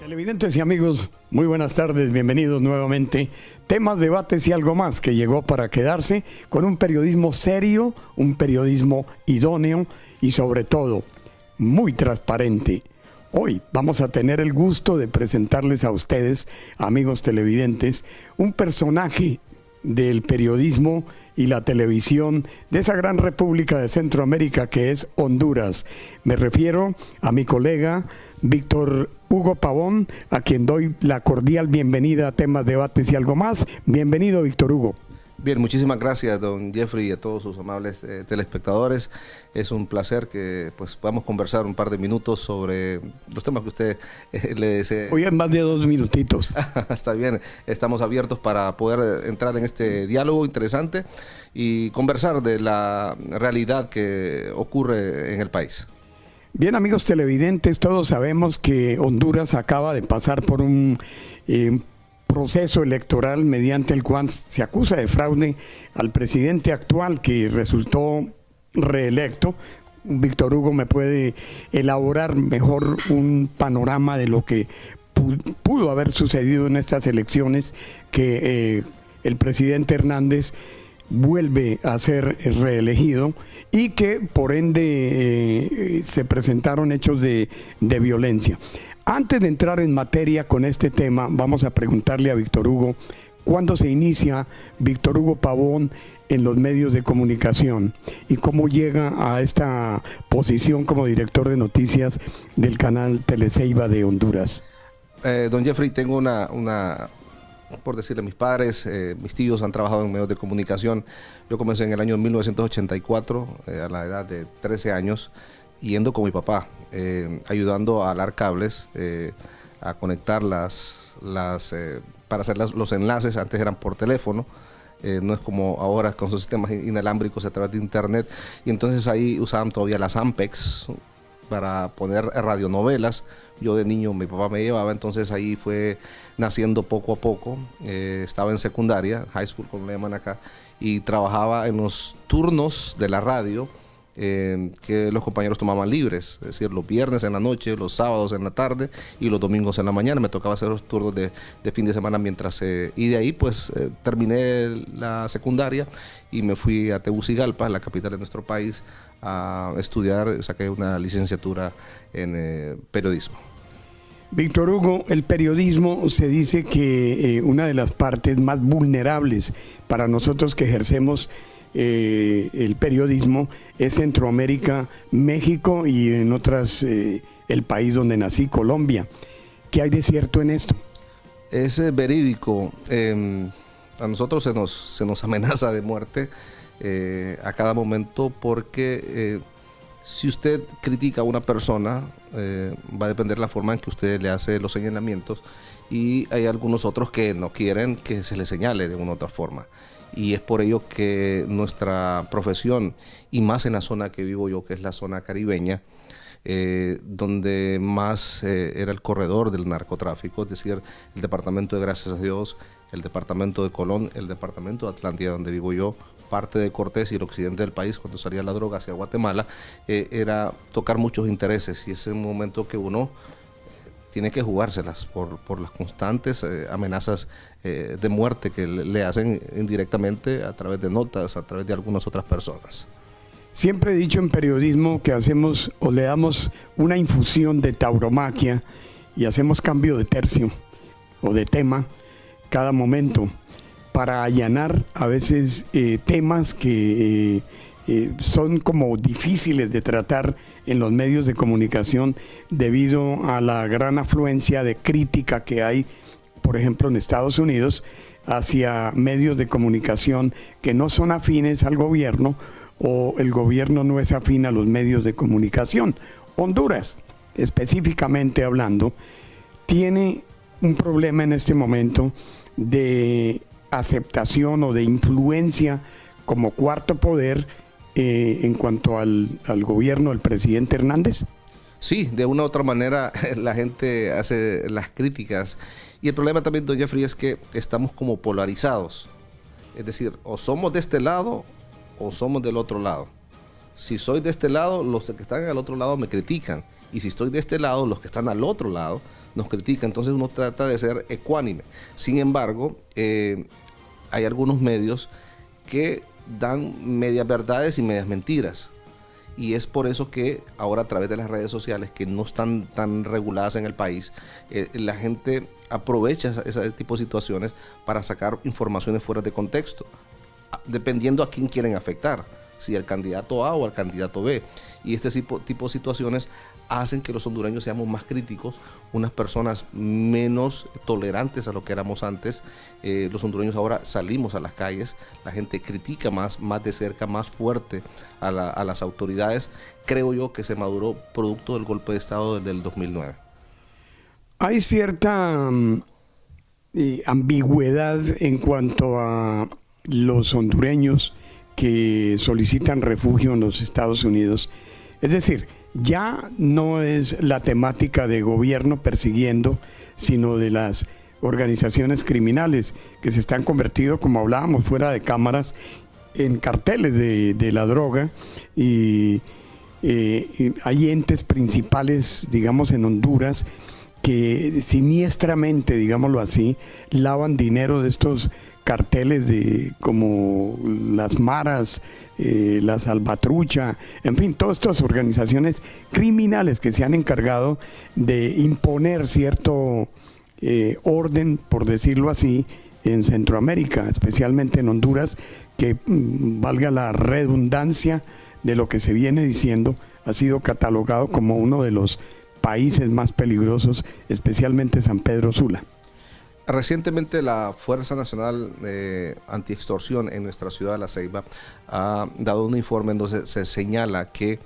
Televidentes y amigos, muy buenas tardes, bienvenidos nuevamente. Temas, debates y algo más que llegó para quedarse con un periodismo serio, un periodismo idóneo y sobre todo muy transparente. Hoy vamos a tener el gusto de presentarles a ustedes, amigos televidentes, un personaje del periodismo y la televisión de esa gran república de Centroamérica que es Honduras. Me refiero a mi colega Víctor Hugo Pavón, a quien doy la cordial bienvenida a Temas, Debates y algo más. Bienvenido, Víctor Hugo. Bien, muchísimas gracias, don Jeffrey, y a todos sus amables telespectadores. Es un placer que pues podamos conversar un par de minutos sobre los temas que usted le desee. Hoy es más de 2 minutitos. Está bien, estamos abiertos para poder entrar en este diálogo interesante y conversar de la realidad que ocurre en el país. Bien, amigos televidentes, todos sabemos que Honduras acaba de pasar por un proceso electoral mediante el cual se acusa de fraude al presidente actual que resultó reelecto. Víctor Hugo me puede elaborar mejor un panorama de lo que pudo haber sucedido en estas elecciones, que el presidente Hernández vuelve a ser reelegido y que por ende se presentaron hechos de violencia. Antes de entrar en materia con este tema, vamos a preguntarle a Víctor Hugo, ¿cuándo se inicia Víctor Hugo Pavón en los medios de comunicación y cómo llega a esta posición como director de noticias del canal Teleceiba de Honduras? Don Jeffrey, tengo por decirle, mis padres, mis tíos han trabajado en medios de comunicación. Yo comencé en el año 1984, a la edad de 13 años, yendo con mi papá, ayudando a alar cables, a conectar para hacer los enlaces. Antes eran por teléfono, no es como ahora con sus sistemas inalámbricos a través de internet. Y entonces ahí usaban todavía las Ampex para poner radionovelas. Yo de niño, mi papá me llevaba, entonces ahí fue naciendo poco a poco. Estaba en secundaria, high school como le llaman acá, y trabajaba en los turnos de la radio que los compañeros tomaban libres, es decir, los viernes en la noche, los sábados en la tarde y los domingos en la mañana. Me tocaba hacer los turnos de fin de semana y de ahí pues terminé la secundaria y me fui a Tegucigalpa, la capital de nuestro país, a estudiar. Saqué una licenciatura en periodismo. Víctor Hugo, el periodismo se dice que una de las partes más vulnerables para nosotros que ejercemos el periodismo es Centroamérica, México y en otras el país donde nací, Colombia. ¿Qué hay de cierto en esto? Es verídico. A nosotros se nos amenaza de muerte a cada momento, porque si usted critica a una persona, va a depender la forma en que usted le hace los señalamientos, y hay algunos otros que no quieren que se le señale de una u otra forma. Y es por ello que nuestra profesión, y más en la zona que vivo yo, que es la zona caribeña, donde más era el corredor del narcotráfico, es decir, el departamento de Gracias a Dios, el departamento de Colón, el departamento de Atlántida, donde vivo yo, parte de Cortés y el occidente del país, cuando salía la droga hacia Guatemala, era tocar muchos intereses, y es un momento que uno tiene que jugárselas por las constantes amenazas de muerte que le hacen indirectamente a través de notas, a través de algunas otras personas. Siempre he dicho en periodismo que hacemos o le damos una infusión de tauromaquia y hacemos cambio de tercio o de tema cada momento para allanar a veces temas que son como difíciles de tratar en los medios de comunicación debido a la gran afluencia de crítica que hay, por ejemplo, en Estados Unidos, hacia medios de comunicación que no son afines al gobierno, o el gobierno no es afín a los medios de comunicación. Honduras, específicamente hablando, tiene un problema en este momento de aceptación o de influencia como cuarto poder en cuanto al gobierno del presidente Hernández. Sí, de una u otra manera la gente hace las críticas, y el problema también, don Jeffrey, es que estamos como polarizados, es decir, o somos de este lado o somos del otro lado. Si soy de este lado, los que están al otro lado me critican. Y si estoy de este lado, los que están al otro lado nos critican. Entonces uno trata de ser ecuánime. Sin embargo, hay algunos medios que dan medias verdades y medias mentiras. Y es por eso que ahora, a través de las redes sociales, que no están tan reguladas en el país, la gente aprovecha ese tipo de situaciones para sacar informaciones fuera de contexto, dependiendo a quién quieren afectar, si al candidato A o al candidato B. Y este tipo de situaciones hacen que los hondureños seamos más críticos, unas personas menos tolerantes a lo que éramos antes. Los hondureños ahora salimos a las calles, la gente critica más de cerca, más fuerte a las autoridades. Creo yo que se maduró producto del golpe de Estado del 2009. Hay cierta ambigüedad en cuanto a los hondureños que solicitan refugio en los Estados Unidos. Es decir, ya no es la temática de gobierno persiguiendo, sino de las organizaciones criminales que se están convertido, como hablábamos fuera de cámaras, en carteles de la droga, y hay entes principales, digamos, en Honduras que siniestramente, digámoslo así, lavan dinero de estos carteles como las Maras, la Salvatrucha, en fin, todas estas organizaciones criminales que se han encargado de imponer cierto orden, por decirlo así, en Centroamérica, especialmente en Honduras, que valga la redundancia de lo que se viene diciendo, ha sido catalogado como uno de los países más peligrosos, especialmente San Pedro Sula. Recientemente la Fuerza Nacional Antiextorsión en nuestra ciudad de La Ceiba ha dado un informe en donde se señala que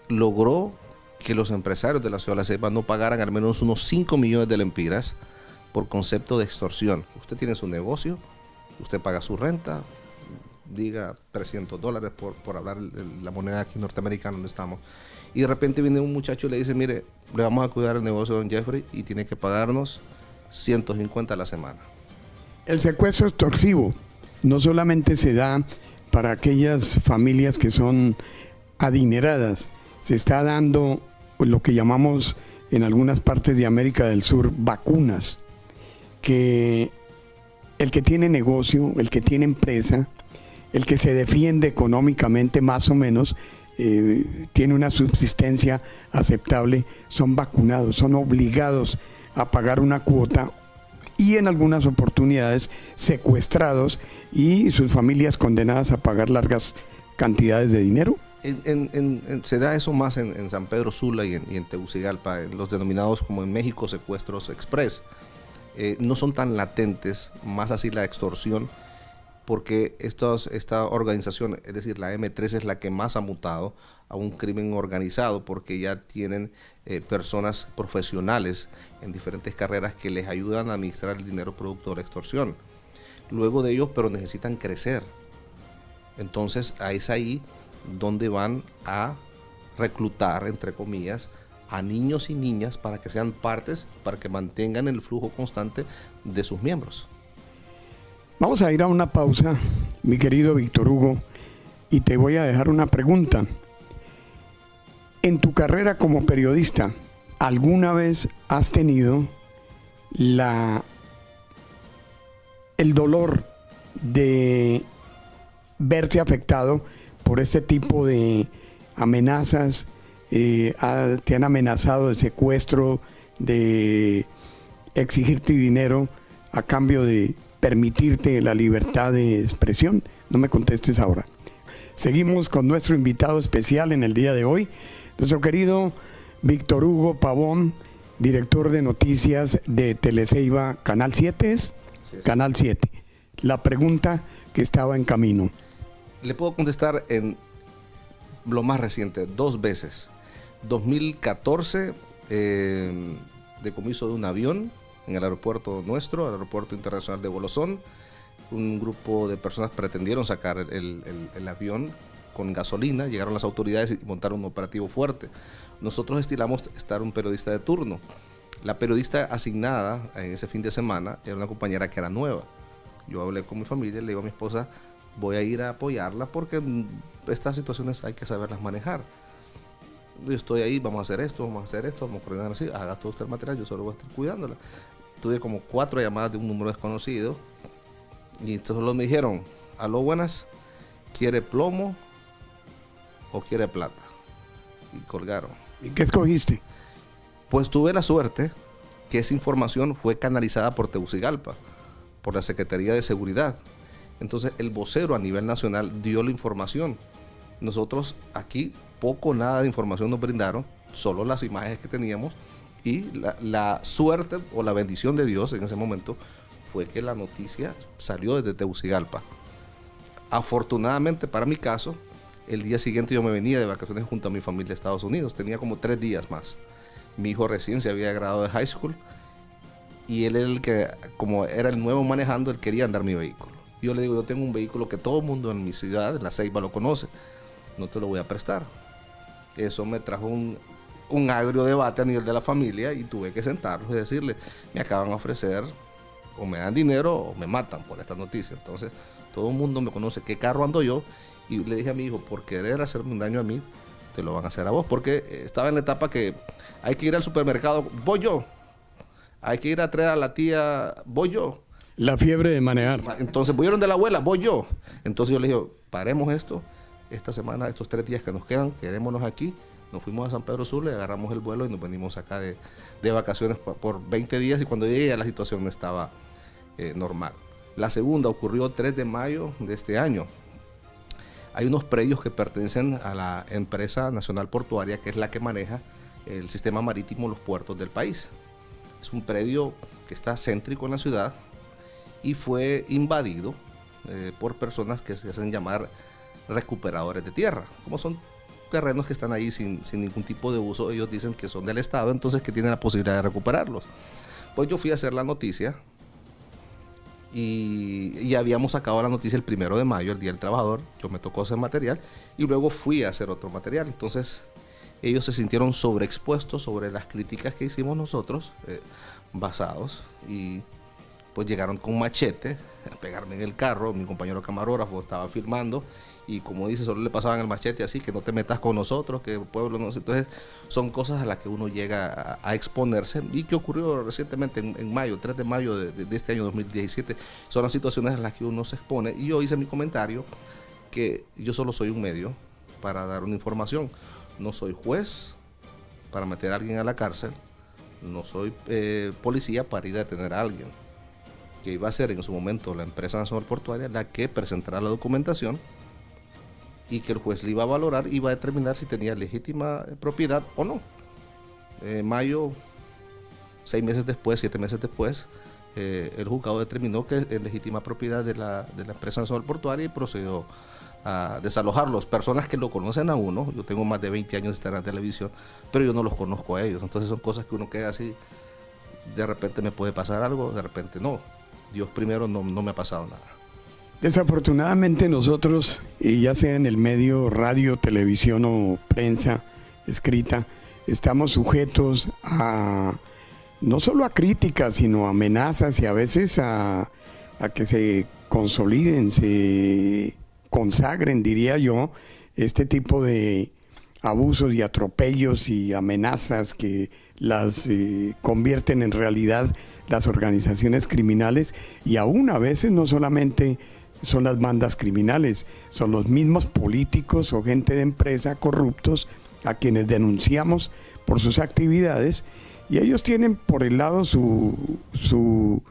logró que los empresarios de la ciudad de La Ceiba no pagaran al menos unos 5 millones de lempiras por concepto de extorsión. Usted tiene su negocio, usted paga su renta, diga $300 por hablar la moneda aquí norteamericana donde estamos, y de repente viene un muchacho y le dice, mire, le vamos a cuidar el negocio de don Jeffrey y tiene que pagarnos 150 a la semana. El secuestro extorsivo no solamente se da para aquellas familias que son adineradas, se está dando lo que llamamos en algunas partes de América del Sur vacunas, que el que tiene negocio, el que tiene empresa, el que se defiende económicamente más o menos, tiene una subsistencia aceptable, son vacunados, son obligados a pagar una cuota y en algunas oportunidades secuestrados y sus familias condenadas a pagar largas cantidades de dinero. Se da eso más en San Pedro Sula y en Tegucigalpa, en los denominados como en México secuestros express. No son tan latentes, más así la extorsión, porque esta organización, es decir, la M3 es la que más ha mutado a un crimen organizado, porque ya tienen personas profesionales en diferentes carreras que les ayudan a administrar el dinero producto de la extorsión. Luego de ellos, pero necesitan crecer. Entonces, es ahí donde van a reclutar, entre comillas, a niños y niñas para que sean partes, para que mantengan el flujo constante de sus miembros. Vamos a ir a una pausa, mi querido Víctor Hugo, y te voy a dejar una pregunta. En tu carrera como periodista, ¿alguna vez has tenido el dolor de verse afectado por este tipo de amenazas? ¿Te han amenazado de secuestro, de exigirte dinero a cambio de permitirte la libertad de expresión? No me contestes ahora. Seguimos con nuestro invitado especial en el día de hoy, nuestro querido Víctor Hugo Pavón, director de noticias de Teleceiba Canal 7. ¿Es? Sí. Canal 7. La pregunta que estaba en camino. Le puedo contestar en lo más reciente, 2 veces. 2014, decomiso de un avión en el aeropuerto nuestro, el aeropuerto internacional de Bolosón. Un grupo de personas pretendieron sacar el avión con gasolina, llegaron las autoridades y montaron un operativo fuerte. Nosotros estilamos estar un periodista de turno. La periodista asignada en ese fin de semana era una compañera que era nueva. Yo hablé con mi familia, le digo a mi esposa, voy a ir a apoyarla porque estas situaciones hay que saberlas manejar. Yo estoy ahí, vamos a hacer esto, vamos a coordinar así, haga todo usted el material, yo solo voy a estar cuidándola. Tuve como 4 llamadas de un número desconocido y entonces solo me dijeron, aló, buenas, ¿quiere plomo o quiere plata? Y colgaron. ¿Y qué escogiste? Pues tuve la suerte que esa información fue canalizada por Tegucigalpa, por la Secretaría de Seguridad. Entonces el vocero a nivel nacional dio la información. Nosotros aquí poco nada de información nos brindaron, solo las imágenes que teníamos, y la suerte o la bendición de Dios en ese momento fue que la noticia salió desde Tegucigalpa. Afortunadamente para mi caso, el día siguiente yo me venía de vacaciones junto a mi familia a Estados Unidos, tenía como 3 días más. Mi hijo recién se había graduado de high school y él era el que, como era el nuevo manejando, él quería andar mi vehículo. Yo le digo, yo tengo un vehículo que todo el mundo en mi ciudad, en La Ceiba, lo conoce, no te lo voy a prestar. Eso me trajo un agrio debate a nivel de la familia y tuve que sentarlos y decirle, me acaban de ofrecer, o me dan dinero o me matan por esta noticia. Entonces todo el mundo me conoce qué carro ando yo, y le dije a mi hijo, por querer hacerme un daño a mí, te lo van a hacer a vos, porque estaba en la etapa que hay que ir al supermercado, voy yo, hay que ir a traer a la tía, voy yo. La fiebre de manejar. Entonces voy a ir donde la abuela, voy yo. Entonces yo le dije, paremos esto, esta semana, estos 3 días que nos quedan, quedémonos aquí. Nos fuimos a San Pedro Sula, agarramos el vuelo y nos venimos acá de vacaciones por 20 días, y cuando llegué ya la situación no estaba normal. La segunda ocurrió el 3 de mayo de este año. Hay unos predios que pertenecen a la empresa nacional portuaria, que es la que maneja el sistema marítimo, los puertos del país. Es un predio que está céntrico en la ciudad y fue invadido por personas que se hacen llamar recuperadores de tierra. Como son terrenos que están ahí sin ningún tipo de uso, ellos dicen que son del Estado, entonces que tienen la posibilidad de recuperarlos. Pues yo fui a hacer la noticia y habíamos sacado la noticia el 1 de mayo, el Día del Trabajador. Yo me tocó hacer material y luego fui a hacer otro material. Entonces ellos se sintieron sobreexpuestos sobre las críticas que hicimos nosotros, basados, y pues llegaron con machete a pegarme en el carro. Mi compañero camarógrafo estaba filmando y, como dice, solo le pasaban el machete así, que no te metas con nosotros, que el pueblo no sé. Entonces son cosas a las que uno llega a exponerse, y que ocurrió recientemente en mayo, 3 de mayo de este año 2017. Son las situaciones en las que uno se expone, y yo hice mi comentario que yo solo soy un medio para dar una información. No soy juez para meter a alguien a la cárcel, no soy policía para ir a detener a alguien. Que iba a ser en su momento la empresa nacional portuaria la que presentará la documentación, y que el juez le iba a valorar y iba a determinar si tenía legítima propiedad o no. Mayo, 6 meses después, 7 meses después, el juzgado determinó que es legítima propiedad de la empresa nacional portuaria y procedió a desalojarlos. Personas que lo conocen a uno, yo tengo más de 20 años de estar en la televisión, pero yo no los conozco a ellos. Entonces son cosas que uno queda así, de repente me puede pasar algo, de repente no. Dios primero, no me ha pasado nada. Desafortunadamente nosotros, y ya sea en el medio radio, televisión o prensa escrita, estamos sujetos a no solo a críticas, sino a amenazas, y a veces a que se consoliden, se consagren, diría yo, este tipo de abusos y atropellos y amenazas que las convierten en realidad las organizaciones criminales. Y aún a veces no solamente son las bandas criminales, son los mismos políticos o gente de empresa corruptos a quienes denunciamos por sus actividades, y ellos tienen por el lado su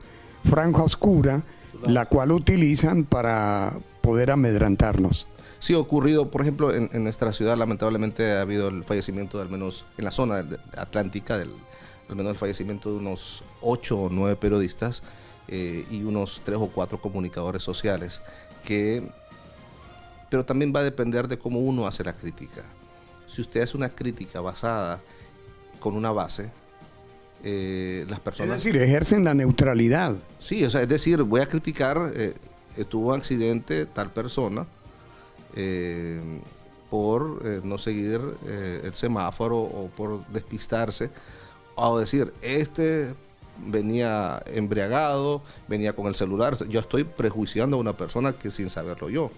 franja oscura, la cual utilizan para poder amedrantarnos. Sí, ha ocurrido, por ejemplo, en nuestra ciudad, lamentablemente ha habido el fallecimiento, al menos en la zona atlántica, al menos el fallecimiento de unos 8 o 9 periodistas y unos 3 o 4 comunicadores sociales, pero también va a depender de cómo uno hace la crítica. Si usted hace una crítica basada con una base, las personas... Es decir, ejercen la neutralidad. Sí, o sea, es decir, voy a criticar, tuvo un accidente tal persona, por no seguir el semáforo o por despistarse, o decir, este venía embriagado, venía con el celular. Yo estoy prejuiciando a una persona que sin saberlo yo.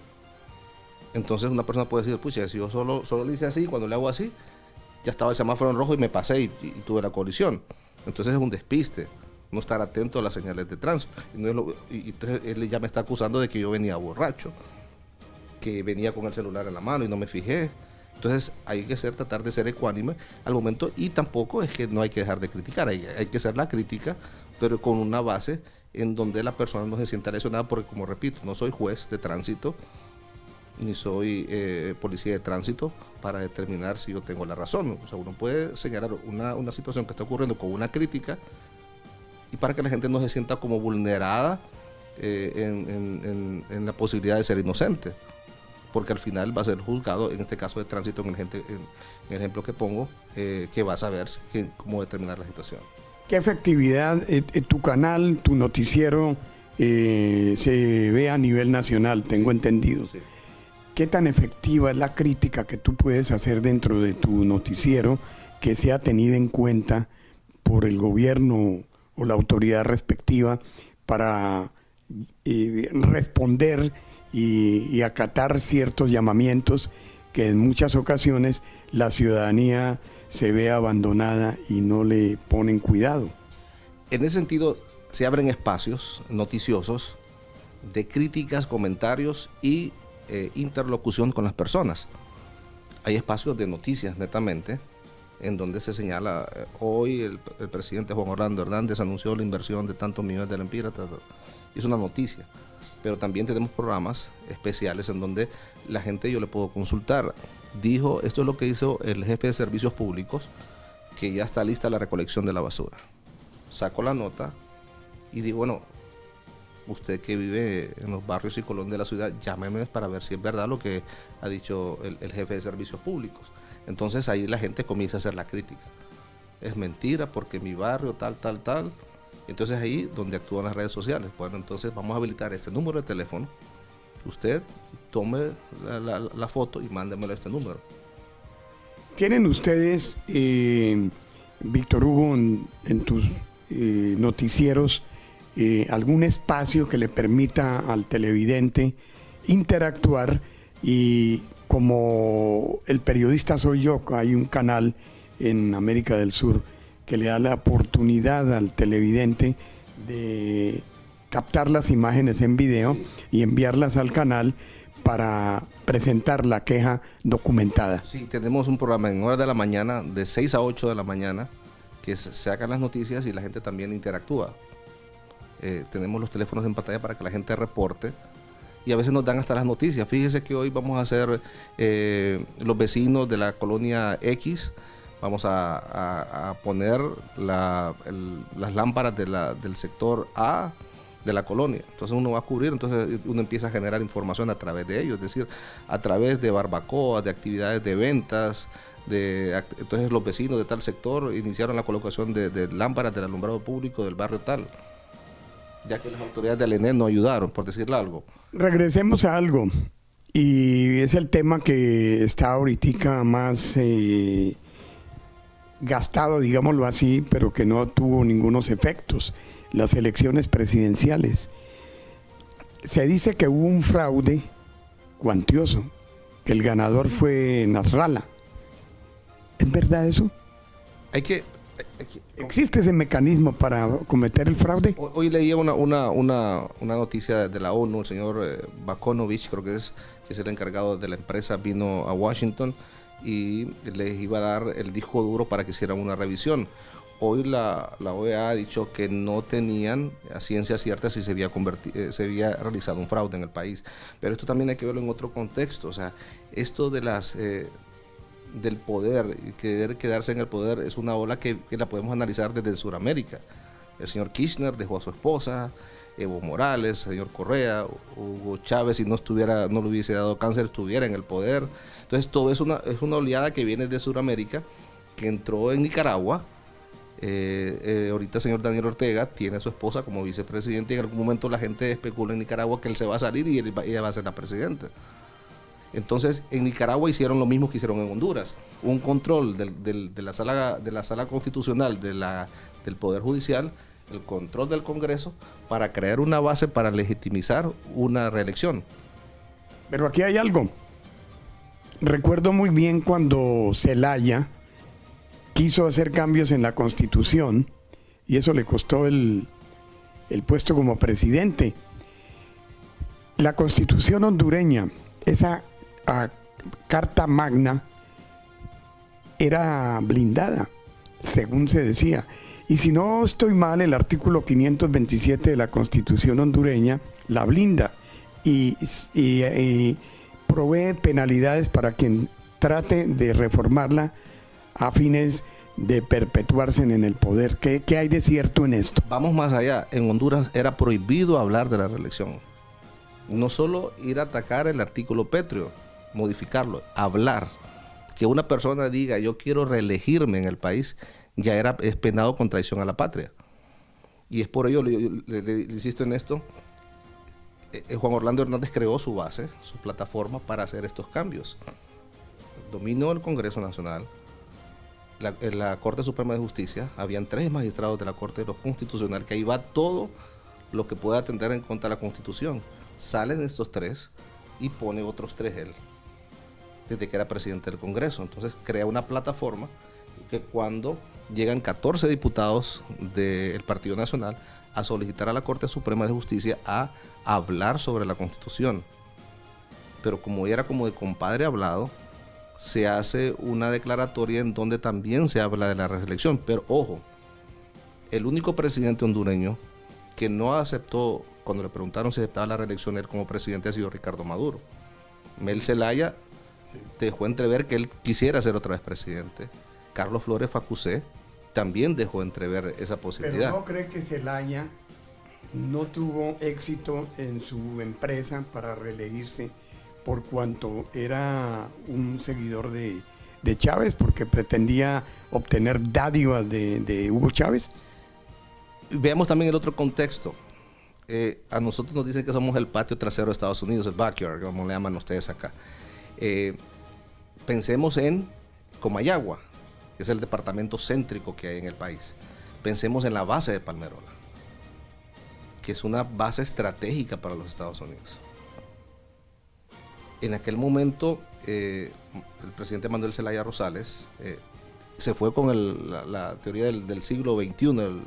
Entonces una persona puede decir, pucha, si yo solo le hice así, cuando le hago así, ya estaba el semáforo en rojo y me pasé y tuve la colisión. Entonces es un despiste, no estar atento a las señales de tránsito. Y entonces él ya me está acusando de que yo venía borracho, que venía con el celular en la mano y no me fijé. Entonces hay que tratar de ser ecuánime al momento, y tampoco es que no hay que dejar de criticar, hay que hacer la crítica, pero con una base en donde la persona no se sienta lesionada, porque como repito, no soy juez de tránsito, ni soy policía de tránsito para determinar si yo tengo la razón. O sea, uno puede señalar una situación que está ocurriendo con una crítica, y para que la gente no se sienta como vulnerada en la posibilidad de ser inocente, porque al final va a ser juzgado, en este caso de tránsito, en el ejemplo que pongo, que va a saber cómo determinar la situación. ¿Qué efectividad tu canal, tu noticiero se ve a nivel nacional, tengo entendido? Sí. ¿Qué tan efectiva es la crítica que tú puedes hacer dentro de tu noticiero que sea tenida en cuenta por el gobierno o la autoridad respectiva para responder y acatar ciertos llamamientos que en muchas ocasiones la ciudadanía se ve abandonada y no le ponen cuidado? En ese sentido, se abren espacios noticiosos de críticas, comentarios y interlocución con las personas. Hay espacios de noticias netamente, en donde se señala, hoy el presidente Juan Orlando Hernández anunció la inversión de tantos millones de lempiras, es una noticia. Pero también tenemos programas especiales en donde la gente, yo le puedo consultar, dijo, esto es lo que hizo el jefe de servicios públicos, que ya está lista la recolección de la basura. Saco la nota y digo, bueno, usted que vive en los barrios y colonias de la ciudad, llámeme para ver si es verdad lo que ha dicho el jefe de servicios públicos. Entonces ahí la gente comienza a hacer la crítica. Es mentira porque mi barrio tal. Entonces ahí donde actúan las redes sociales. Bueno, entonces vamos a habilitar este número de teléfono. Usted tome la foto y mándemelo a este número. ¿Tienen ustedes, Víctor Hugo, en tus noticieros, algún espacio que le permita al televidente interactuar? Y como el periodista soy yo, hay un canal en América del Sur que le da la oportunidad al televidente de captar las imágenes en video y enviarlas al canal para presentar la queja documentada. Sí, tenemos un programa en horas de la mañana, de 6 a 8 de la mañana, que se sacan las noticias y la gente también interactúa. Tenemos los teléfonos en pantalla para que la gente reporte, y a veces nos dan hasta las noticias. Fíjese que hoy vamos a hacer, los vecinos de la colonia X, vamos a poner las lámparas del sector A de la colonia. Entonces uno va a cubrir, entonces uno empieza a generar información a través de ellos, es decir, a través de barbacoas, de actividades de ventas. Entonces los vecinos de tal sector iniciaron la colocación de lámparas del alumbrado público del barrio tal, ya que las autoridades del ENE no ayudaron, por decirle algo. Regresemos a algo, y es el tema que está ahorita más gastado, digámoslo así, pero que no tuvo ningunos efectos: las elecciones presidenciales. Se dice que hubo un fraude cuantioso, que el ganador fue Nasrallah. ¿Es verdad eso? ¿Existe ese mecanismo para cometer el fraude? Hoy leía una noticia de la ONU, el señor Bakonovich, creo que es el encargado de la empresa, vino a Washington y les iba a dar el disco duro para que hicieran una revisión. Hoy la OEA ha dicho que no tenían a ciencia cierta si se había realizado un fraude en el país. Pero esto también hay que verlo en otro contexto. O sea, esto de del poder y querer quedarse en el poder es una ola que la podemos analizar desde Sudamérica. El señor Kirchner dejó a su esposa, Evo Morales, el señor Correa, Hugo Chávez, si no le hubiese dado cáncer, estuviera en el poder. Entonces todo es una oleada que viene de Sudamérica, que entró en Nicaragua. Ahorita el señor Daniel Ortega tiene a su esposa como vicepresidente, y en algún momento la gente especula en Nicaragua que él se va a salir y ella va a ser la presidenta. Entonces en Nicaragua hicieron lo mismo que hicieron en Honduras, un control de la sala constitucional del Poder Judicial, el control del Congreso para crear una base para legitimizar una reelección. Pero aquí hay algo. Recuerdo muy bien cuando Zelaya quiso hacer cambios en la Constitución y eso le costó el puesto como presidente. La Constitución hondureña, esa Carta Magna, era blindada, según se decía. Y si no estoy mal, el artículo 527 de la Constitución hondureña la blinda y provee penalidades para quien trate de reformarla a fines de perpetuarse en el poder. ¿Qué hay de cierto en esto? Vamos más allá. En Honduras era prohibido hablar de la reelección. No solo ir a atacar el artículo pétreo, modificarlo, hablar. Que una persona diga yo quiero reelegirme en el país ya es penado con traición a la patria. Y es por ello, le insisto en esto, Juan Orlando Hernández creó su base, su plataforma para hacer estos cambios. Dominó el Congreso Nacional, la Corte Suprema de Justicia, habían 3 magistrados de la Corte de lo Constitucional, que ahí va todo lo que pueda atender en contra de la Constitución. Salen estos 3 y pone otros 3 él, desde que era presidente del Congreso. Entonces crea una plataforma que cuando llegan 14 diputados del Partido Nacional a solicitar a la Corte Suprema de Justicia a hablar sobre la Constitución. Pero como era como de compadre hablado, se hace una declaratoria en donde también se habla de la reelección. Pero ojo, el único presidente hondureño que no aceptó, cuando le preguntaron si aceptaba la reelección él como presidente, ha sido Ricardo Maduro. Mel Zelaya dejó entrever que él quisiera ser otra vez presidente. Carlos Flores Facusé también dejó entrever esa posibilidad. ¿Pero no cree que Zelaya no tuvo éxito en su empresa para reelegirse por cuanto era un seguidor de Chávez, porque pretendía obtener dádivas de Hugo Chávez? Veamos también el otro contexto. A nosotros nos dicen que somos el patio trasero de Estados Unidos, el backyard, como le llaman ustedes acá. Pensemos en Comayagua, que es el departamento céntrico que hay en el país. Pensemos en la base de Palmerola, que es una base estratégica para los Estados Unidos. En aquel momento, el presidente Manuel Zelaya Rosales se fue con la teoría del siglo XXI,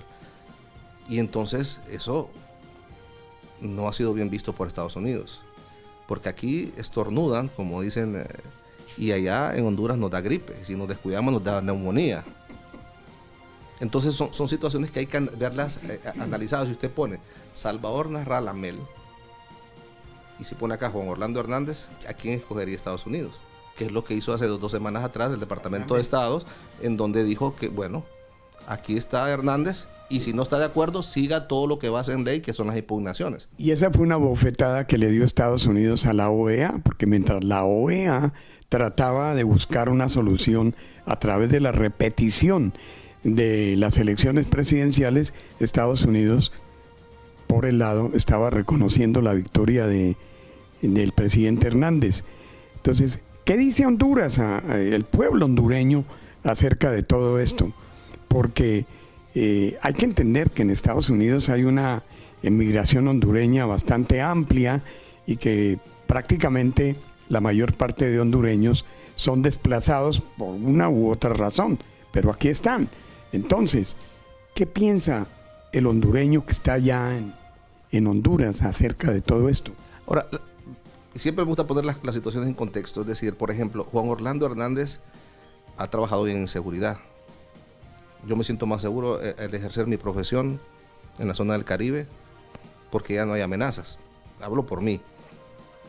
y entonces eso no ha sido bien visto por Estados Unidos, porque aquí estornudan, como dicen, y allá en Honduras nos da gripe, y si nos descuidamos nos da neumonía. Entonces son situaciones que hay que verlas analizadas. Si usted pone Salvador Narral Amel y si pone acá Juan Orlando Hernández, ¿a quién escogería Estados Unidos? Que es lo que hizo hace 2 semanas atrás el Departamento de Estados, en donde dijo que, bueno, aquí está Hernández, y si no está de acuerdo, siga todo lo que va a ser en ley, que son las impugnaciones. Y esa fue una bofetada que le dio Estados Unidos a la OEA, porque mientras la OEA trataba de buscar una solución a través de la repetición de las elecciones presidenciales, Estados Unidos, por el lado, estaba reconociendo la victoria del presidente Hernández. Entonces, ¿qué dice Honduras, el pueblo hondureño, acerca de todo esto? Porque hay que entender que en Estados Unidos hay una emigración hondureña bastante amplia y que prácticamente la mayor parte de hondureños son desplazados por una u otra razón, pero aquí están. Entonces, ¿qué piensa el hondureño que está allá en Honduras acerca de todo esto? Ahora, siempre me gusta poner las situaciones en contexto. Es decir, por ejemplo, Juan Orlando Hernández ha trabajado bien en seguridad. Yo me siento más seguro al ejercer mi profesión en la zona del Caribe porque ya no hay amenazas. Hablo por mí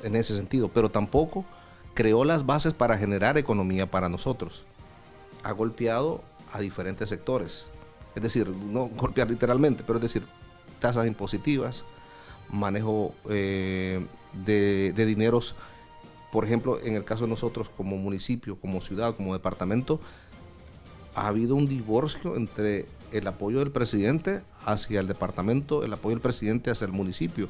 en ese sentido, pero tampoco creó las bases para generar economía para nosotros. Ha golpeado a diferentes sectores, es decir, no golpear literalmente, pero es decir, tasas impositivas, manejo de dineros. Por ejemplo, en el caso de nosotros como municipio, como ciudad, como departamento, ha habido un divorcio entre el apoyo del presidente hacia el departamento, el apoyo del presidente hacia el municipio,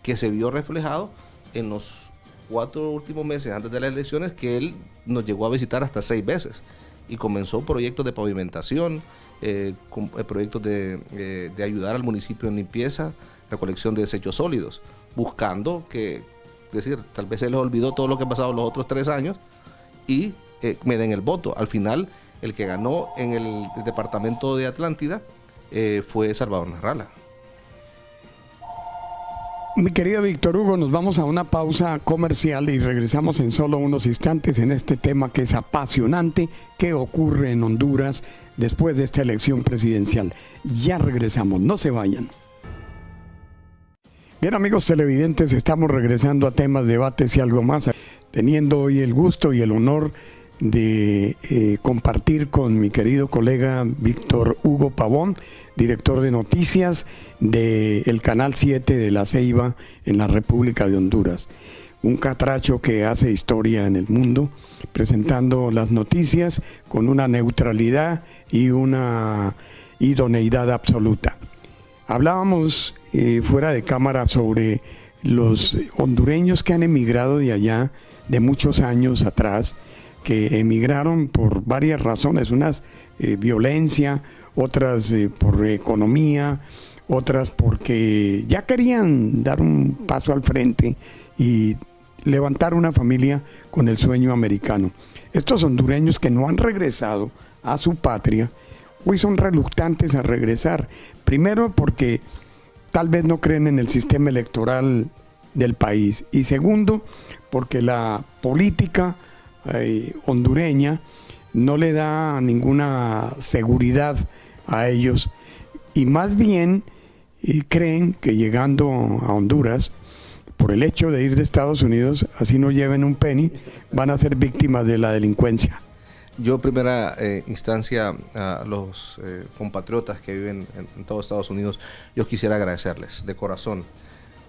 que se vio reflejado en los 4 últimos meses antes de las elecciones, que él nos llegó a visitar hasta 6 veces. y comenzó proyectos de pavimentación, proyectos de ayudar al municipio en limpieza, recolección de desechos sólidos, buscando que, es decir, tal vez se les olvidó todo lo que ha pasado los otros 3 años y me den el voto. Al final, el que ganó en el departamento de Atlántida fue Salvador Narrala. Mi querido Víctor Hugo, nos vamos a una pausa comercial y regresamos en solo unos instantes en este tema que es apasionante, que ocurre en Honduras después de esta elección presidencial. Ya regresamos, no se vayan. Bien, amigos televidentes, estamos regresando a temas, debates y algo más, teniendo hoy el gusto y el honor de compartir con mi querido colega Víctor Hugo Pavón, director de noticias del Canal 7 de La Ceiba en la República de Honduras. Un catracho que hace historia en el mundo, presentando las noticias con una neutralidad y una idoneidad absoluta. Hablábamos fuera de cámara sobre los hondureños que han emigrado de allá de muchos años atrás, que emigraron por varias razones, unas violencia, otras por economía, otras porque ya querían dar un paso al frente y levantar una familia con el sueño americano. Estos hondureños que no han regresado a su patria, hoy son reluctantes a regresar. Primero porque tal vez no creen en el sistema electoral del país, y segundo porque la política hondureña no le da ninguna seguridad a ellos, y más bien creen que llegando a Honduras, por el hecho de ir de Estados Unidos, así no lleven un penny, van a ser víctimas de la delincuencia. Yo en primera instancia a los compatriotas que viven en todo Estados Unidos, yo quisiera agradecerles de corazón.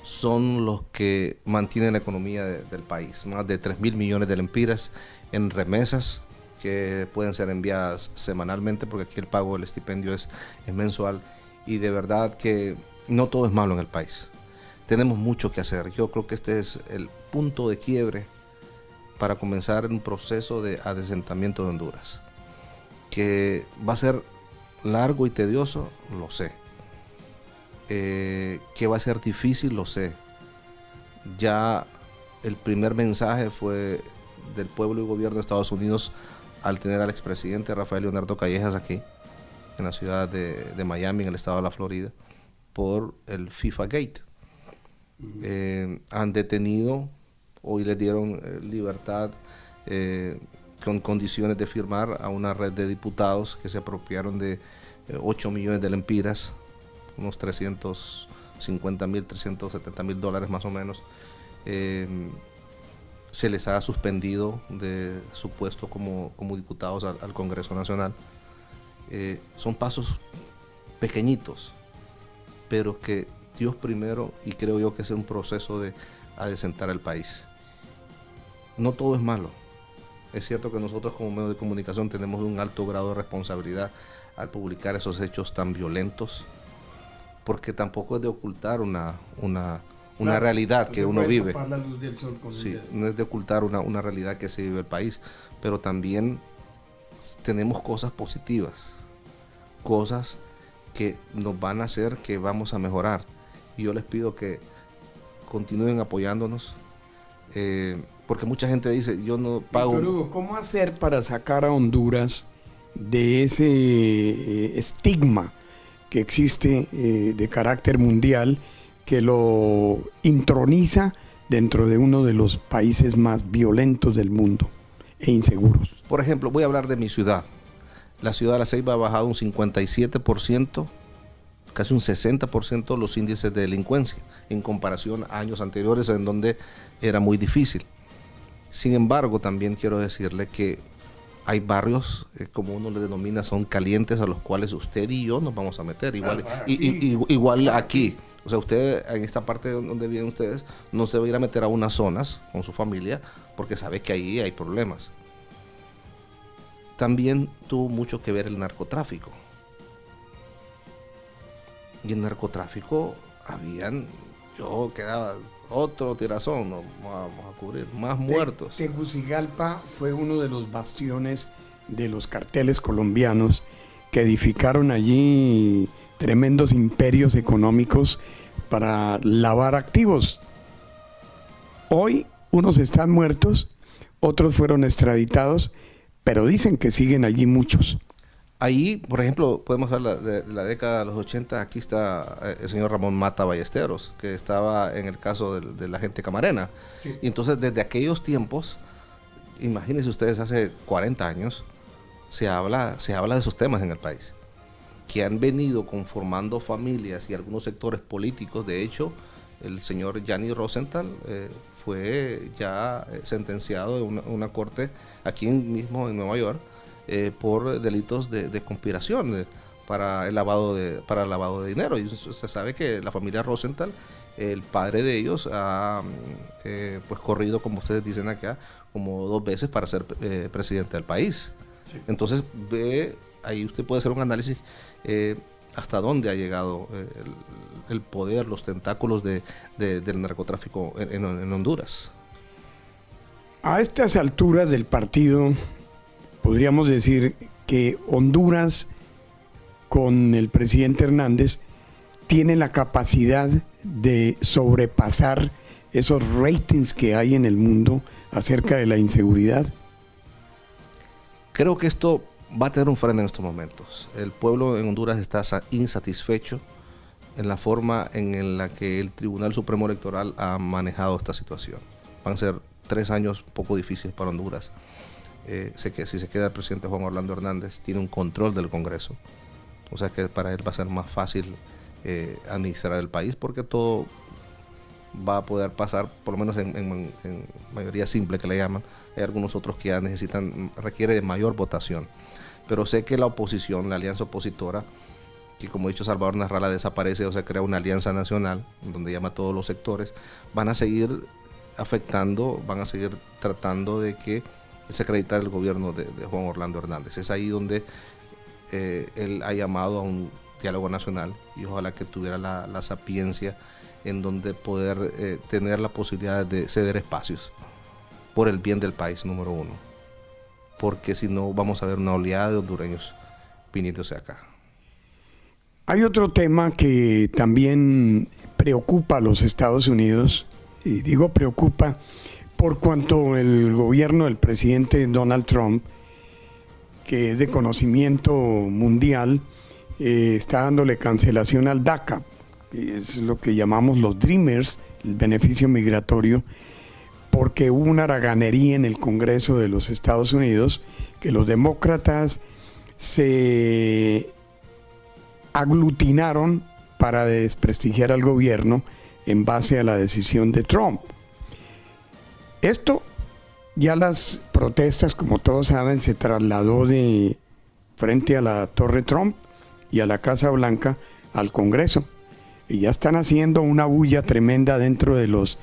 Son los que mantienen la economía del país. Más de 3.000 millones de lempiras en remesas que pueden ser enviadas semanalmente, porque aquí el pago del estipendio es mensual. Y de verdad que no todo es malo en el país. Tenemos mucho que hacer. Yo creo que este es el punto de quiebre para comenzar un proceso de adesentamiento de Honduras. Que va a ser largo y tedioso, lo sé. Que va a ser difícil, lo sé. Ya el primer mensaje fue del pueblo y gobierno de Estados Unidos al tener al expresidente Rafael Leonardo Callejas aquí en la ciudad de Miami, en el estado de la Florida, por el FIFA Gate. Han detenido, hoy les dieron libertad con condiciones de firmar a una red de diputados que se apropiaron de 8 millones de lempiras, unos 350,000, 370,000 dólares más o menos. Se les ha suspendido de su puesto como diputados al Congreso Nacional. Son pasos pequeñitos, pero que Dios primero, y creo yo que es un proceso de adecentar el país. No todo es malo. Es cierto que nosotros como medio de comunicación tenemos un alto grado de responsabilidad al publicar esos hechos tan violentos, porque tampoco es de ocultar una realidad que uno vive. Sí, no es de ocultar una realidad que se vive el país, pero también tenemos cosas positivas, cosas que nos van a hacer que vamos a mejorar. Y yo les pido que continúen apoyándonos, porque mucha gente dice, yo no pago... Víctor Hugo, ¿cómo hacer para sacar a Honduras de ese estigma que existe de carácter mundial, que lo introniza dentro de uno de los países más violentos del mundo e inseguros? Por ejemplo, voy a hablar de mi ciudad. La ciudad de La Ceiba ha bajado un 57%, casi un 60% los índices de delincuencia en comparación a años anteriores en donde era muy difícil. Sin embargo, también quiero decirle que hay barrios, como uno le denomina, son calientes, a los cuales usted y yo nos vamos a meter, igual aquí. O sea, usted en esta parte donde viven ustedes no se va a ir a meter a unas zonas con su familia porque sabe que ahí hay problemas. También tuvo mucho que ver el narcotráfico. Y el narcotráfico quedaba otro tirazón, no vamos a cubrir, más muertos. Tegucigalpa fue uno de los bastiones de los carteles colombianos que edificaron allí tremendos imperios económicos para lavar activos. Hoy unos están muertos, otros fueron extraditados, pero dicen que siguen allí muchos. Ahí, por ejemplo, podemos hablar de la década de los 80, aquí está el señor Ramón Mata Ballesteros, que estaba en el caso de la gente camarena. Sí. Y entonces, desde aquellos tiempos, imagínense ustedes, hace 40 años, se habla de esos temas en el país, que han venido conformando familias y algunos sectores políticos. De hecho, el señor Gianni Rosenthal fue ya sentenciado en una corte aquí mismo en Nueva York, por delitos de conspiración para el lavado de dinero. Y se sabe que la familia Rosenthal, el padre de ellos, ha pues corrido, como ustedes dicen acá, como 2 veces para ser presidente del país. Sí. Entonces ahí usted puede hacer un análisis hasta dónde ha llegado el poder, los tentáculos del narcotráfico en Honduras. A estas alturas del partido, podríamos decir que Honduras, con el presidente Hernández, tiene la capacidad de sobrepasar esos ratings que hay en el mundo acerca de la inseguridad. Creo que esto va a tener un freno en estos momentos. El pueblo en Honduras está insatisfecho en la forma en la que el Tribunal Supremo Electoral ha manejado esta situación. Van a ser 3 años poco difíciles para Honduras. Sé que si se queda el presidente Juan Orlando Hernández, tiene un control del Congreso. O sea que para él va a ser más fácil administrar el país, porque todo va a poder pasar, por lo menos en mayoría simple que le llaman. Hay algunos otros que ya requiere de mayor votación. Pero sé que la oposición, la alianza opositora, que como ha dicho Salvador Narrala, desaparece, o sea, crea una alianza nacional, donde llama a todos los sectores, van a seguir afectando, van a seguir tratando de desacreditar el gobierno de Juan Orlando Hernández. Es ahí donde él ha llamado a un diálogo nacional, y ojalá que tuviera la sapiencia en donde poder tener la posibilidad de ceder espacios por el bien del país, número uno, porque si no vamos a ver una oleada de hondureños viniéndose acá. Hay otro tema que también preocupa a los Estados Unidos, y digo preocupa por cuanto el gobierno del presidente Donald Trump, que es de conocimiento mundial, está dándole cancelación al DACA, que es lo que llamamos los Dreamers, el beneficio migratorio, porque hubo una haraganería en el Congreso de los Estados Unidos, que los demócratas se aglutinaron para desprestigiar al gobierno en base a la decisión de Trump. Esto, ya las protestas, como todos saben, se trasladó de frente a la Torre Trump y a la Casa Blanca al Congreso. Y ya están haciendo una bulla tremenda dentro de los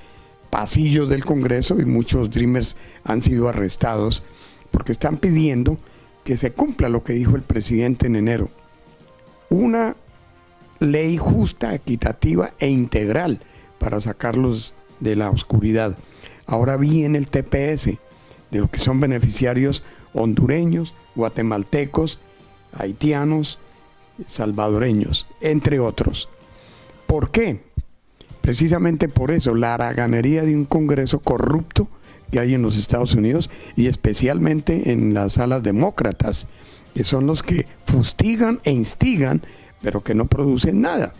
pasillos del Congreso, y muchos Dreamers han sido arrestados porque están pidiendo que se cumpla lo que dijo el presidente en enero. Una ley justa, equitativa e integral para sacarlos de la oscuridad. Ahora viene el TPS, de los que son beneficiarios hondureños, guatemaltecos, haitianos, salvadoreños, entre otros. ¿Por qué? Precisamente por eso, la haraganería de un Congreso corrupto que hay en los Estados Unidos, y especialmente en las alas demócratas, que son los que fustigan e instigan, pero que no producen nada.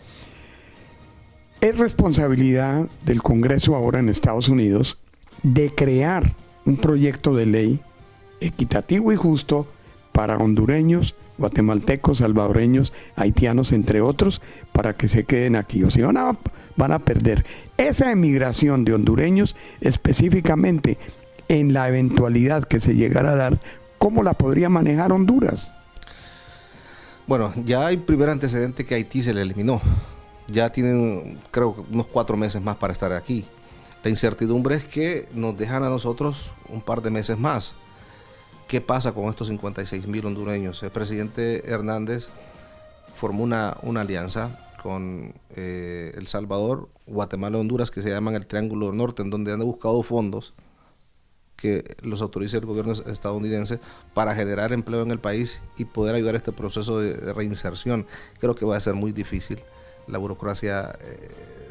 Es responsabilidad del Congreso ahora en Estados Unidos de crear un proyecto de ley equitativo y justo para hondureños, guatemaltecos, salvadoreños, haitianos, entre otros, para que se queden aquí. O sea, van a perder esa emigración de hondureños, específicamente en la eventualidad que se llegara a dar. ¿Cómo la podría manejar Honduras? Bueno, ya hay primer antecedente que Haití se le eliminó. Ya tienen, creo, unos 4 meses más para estar aquí. La incertidumbre es que nos dejan a nosotros un par de meses más. ¿Qué pasa con estos 56,000 hondureños? El presidente Hernández formó una alianza con El Salvador, Guatemala y Honduras, que se llaman el Triángulo Norte, en donde han buscado fondos que los autorice el gobierno estadounidense para generar empleo en el país y poder ayudar a este proceso de reinserción. Creo que va a ser muy difícil. La burocracia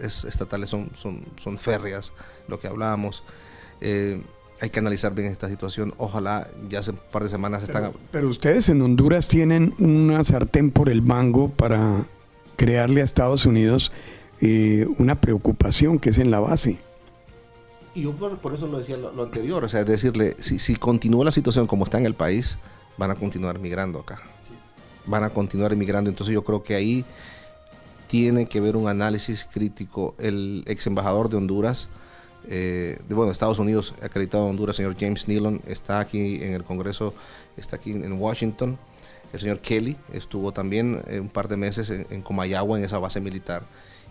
estatales son férreas, lo que hablábamos. Hay que analizar bien esta situación. Ojalá ya hace un par de semanas Pero ustedes en Honduras tienen una sartén por el mango para crearle a Estados Unidos una preocupación que es en la base. Y yo por eso lo decía lo anterior, o sea, decirle, si continúa la situación como está en el país, van a continuar migrando acá. Van a continuar migrando. Entonces yo creo que ahí tiene que haber un análisis crítico. El ex embajador de Honduras, de Estados Unidos, acreditado en Honduras, señor James Nealon, está aquí en el Congreso, está aquí en Washington. El señor Kelly estuvo también un par de meses en Comayagua, en esa base militar,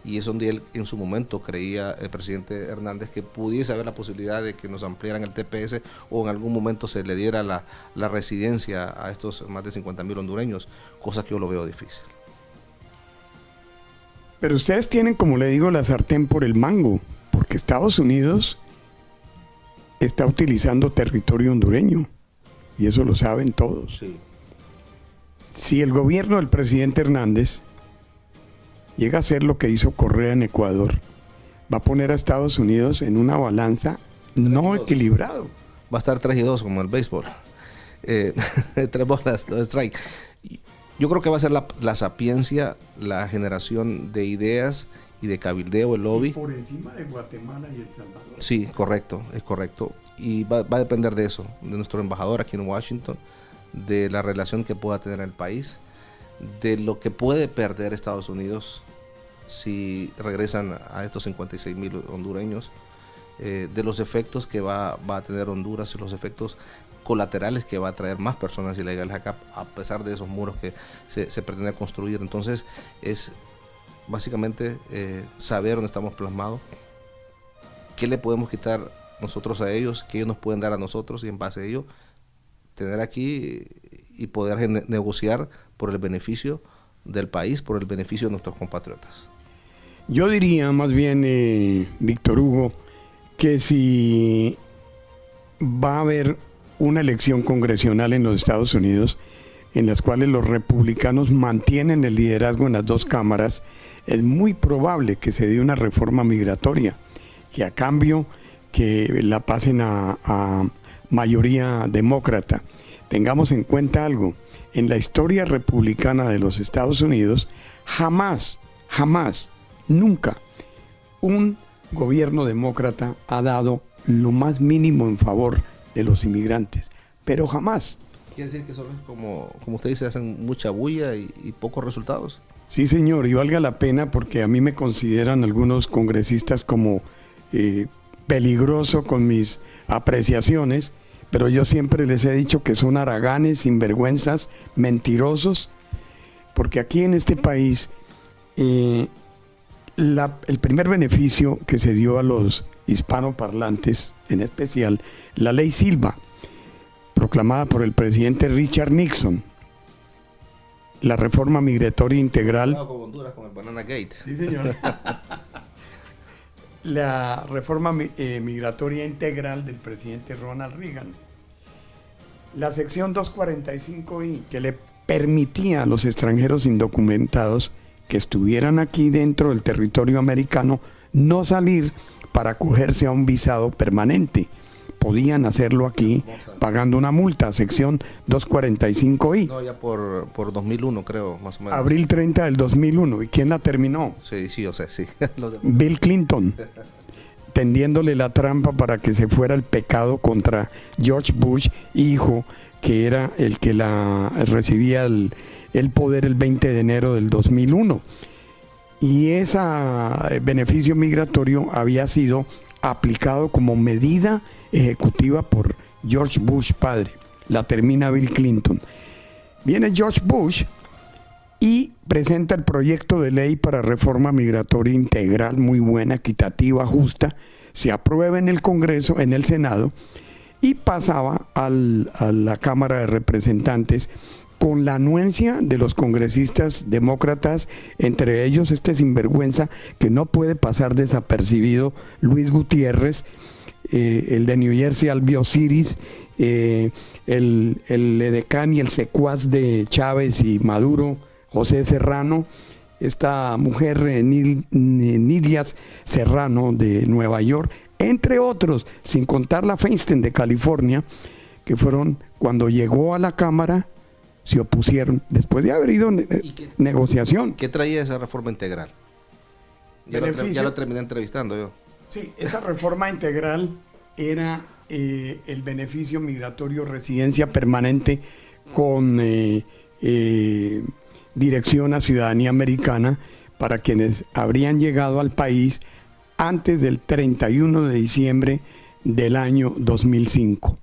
y es donde él en su momento creía, el presidente Hernández, que pudiese haber la posibilidad de que nos ampliaran el TPS o en algún momento se le diera la residencia a estos más de 50,000 hondureños, cosa que yo lo veo difícil. Pero ustedes tienen, como le digo, la sartén por el mango, porque Estados Unidos está utilizando territorio hondureño, y eso lo saben todos. Sí. Si el gobierno del presidente Hernández llega a hacer lo que hizo Correa en Ecuador, va a poner a Estados Unidos en una balanza no equilibrado. Va a estar 3-2 como el béisbol. 3 bolas, 2 strike. Yo creo que va a ser la sapiencia, la generación de ideas y de cabildeo, el lobby. Y por encima de Guatemala y El Salvador. Sí, correcto, es correcto. Y va a depender de eso, de nuestro embajador aquí en Washington, de la relación que pueda tener el país, de lo que puede perder Estados Unidos si regresan a estos 56,000 hondureños, de los efectos que va a tener Honduras y los efectos colaterales que va a traer más personas ilegales acá, a pesar de esos muros que se pretende construir. Entonces es básicamente saber dónde estamos plasmados, qué le podemos quitar nosotros a ellos, qué ellos nos pueden dar a nosotros, y en base a ello tener aquí y poder negociar por el beneficio del país, por el beneficio de nuestros compatriotas. Yo diría más bien, Víctor Hugo, que si va a haber una elección congresional en los Estados Unidos, en las cuales los republicanos mantienen el liderazgo en las dos cámaras, es muy probable que se dé una reforma migratoria, que a cambio que la pasen a mayoría demócrata. Tengamos en cuenta algo: en la historia republicana de los Estados Unidos, jamás, nunca un gobierno demócrata ha dado lo más mínimo en favor de los inmigrantes, pero jamás. ¿Quiere decir que solo, como usted dice, hacen mucha bulla y pocos resultados? Sí, señor, y valga la pena, porque a mí me consideran algunos congresistas como peligroso con mis apreciaciones, pero yo siempre les he dicho que son haraganes, sinvergüenzas, mentirosos, porque aquí en este país el primer beneficio que se dio a los hispanoparlantes, en especial la ley Silva, proclamada por el presidente Richard Nixon, la reforma migratoria integral. Con Honduras, con el Banana Gate. Sí, señor. La reforma migratoria integral del presidente Ronald Reagan. La sección 245I, que le permitía a los extranjeros indocumentados que estuvieran aquí dentro del territorio americano no salir para acogerse a un visado permanente. Podían hacerlo aquí pagando una multa, sección 245I. No, ya por 2001 creo, más o menos. Abril 30 del 2001. ¿Y quién la terminó? Sí, yo sé, sí. Bill Clinton, tendiéndole la trampa para que se fuera el pecado contra George Bush, hijo, que era el que recibía el poder el 20 de enero del 2001. Y ese beneficio migratorio había sido aplicado como medida ejecutiva por George Bush padre. La termina Bill Clinton. Viene George Bush y presenta el proyecto de ley para reforma migratoria integral, muy buena, equitativa, justa. Se aprueba en el Congreso, en el Senado, y pasaba a la Cámara de Representantes con la anuencia de los congresistas demócratas, entre ellos este sinvergüenza que no puede pasar desapercibido, Luis Gutiérrez, el de New Jersey, Albi Osiris, el edecán y el secuaz de Chávez y Maduro, José Serrano, esta mujer Nidia Serrano de Nueva York, entre otros, sin contar la Feinstein de California, que fueron, cuando llegó a la Cámara, se opusieron, después de haber ido negociación. ¿Qué traía esa reforma integral? Ya lo terminé entrevistando yo. Sí, esa reforma integral era el beneficio migratorio residencia permanente con dirección a ciudadanía americana para quienes habrían llegado al país antes del 31 de diciembre del año 2005.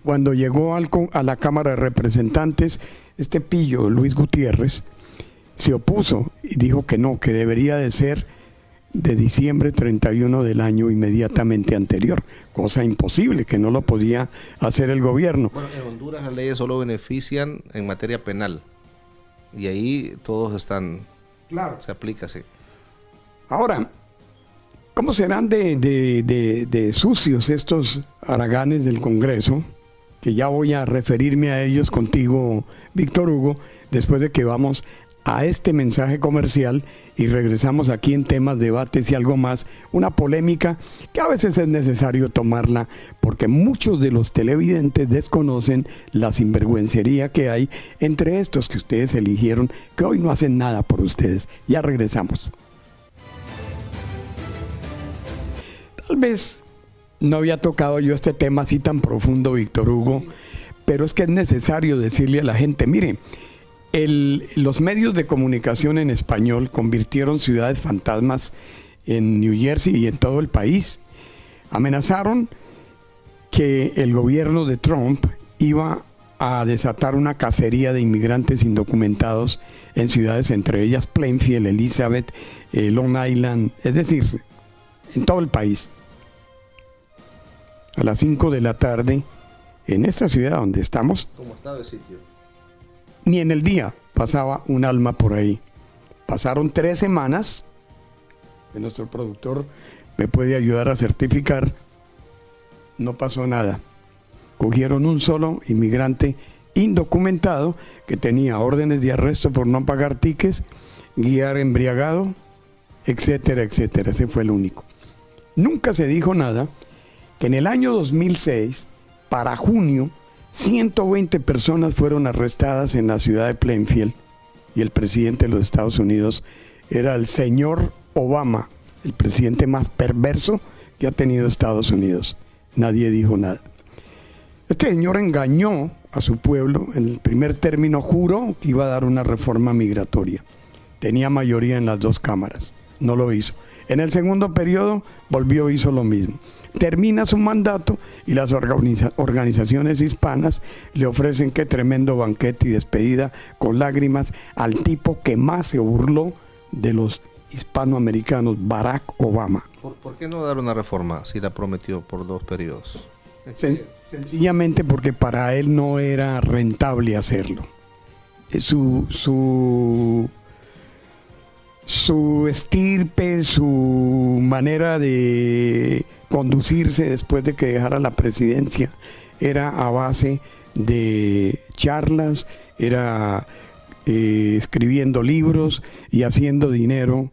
Cuando llegó a la Cámara de Representantes, este pillo, Luis Gutiérrez, se opuso y dijo que no, que debería de ser de diciembre 31 del año inmediatamente anterior, cosa imposible, que no lo podía hacer el gobierno. Bueno, en Honduras las leyes solo benefician en materia penal y ahí todos están, claro, se aplica, sí. Ahora, ¿cómo serán de sucios estos haraganes del Congreso? Que ya voy a referirme a ellos contigo, Víctor Hugo, después de que vamos a este mensaje comercial y regresamos aquí en temas, debates y algo más, una polémica que a veces es necesario tomarla porque muchos de los televidentes desconocen la sinvergüencería que hay entre estos que ustedes eligieron, que hoy no hacen nada por ustedes. Ya regresamos. Tal vez no había tocado yo este tema así tan profundo, Víctor Hugo, pero es que es necesario decirle a la gente, mire, los medios de comunicación en español convirtieron ciudades fantasmas en New Jersey y en todo el país. Amenazaron que el gobierno de Trump iba a desatar una cacería de inmigrantes indocumentados en ciudades, entre ellas Plainfield, Elizabeth, Long Island, es decir, en todo el país. A las 5 de la tarde, en esta ciudad donde estamos, ¿Cómo está el sitio? Ni en el día pasaba un alma por ahí. Pasaron 3 semanas, que nuestro productor me puede ayudar a certificar, no pasó nada. Cogieron un solo inmigrante indocumentado que tenía órdenes de arresto por no pagar tickets, guiar embriagado, etcétera, etcétera. Ese fue el único. Nunca se dijo nada que en el año 2006, para junio, 120 personas fueron arrestadas en la ciudad de Plainfield y el presidente de los Estados Unidos era el señor Obama, el presidente más perverso que ha tenido Estados Unidos. Nadie dijo nada. Este señor engañó a su pueblo. En el primer término juró que iba a dar una reforma migratoria. Tenía mayoría en las 2 cámaras. No lo hizo. En el segundo periodo volvió, hizo lo mismo. Termina su mandato y las organizaciones hispanas le ofrecen qué tremendo banquete y despedida con lágrimas al tipo que más se burló de los hispanoamericanos, Barack Obama. ¿Por qué no dar una reforma si la prometió por 2 periodos? Sencillamente porque para él no era rentable hacerlo. Su estirpe, su manera de conducirse después de que dejara la presidencia era a base de charlas, era escribiendo libros y haciendo dinero,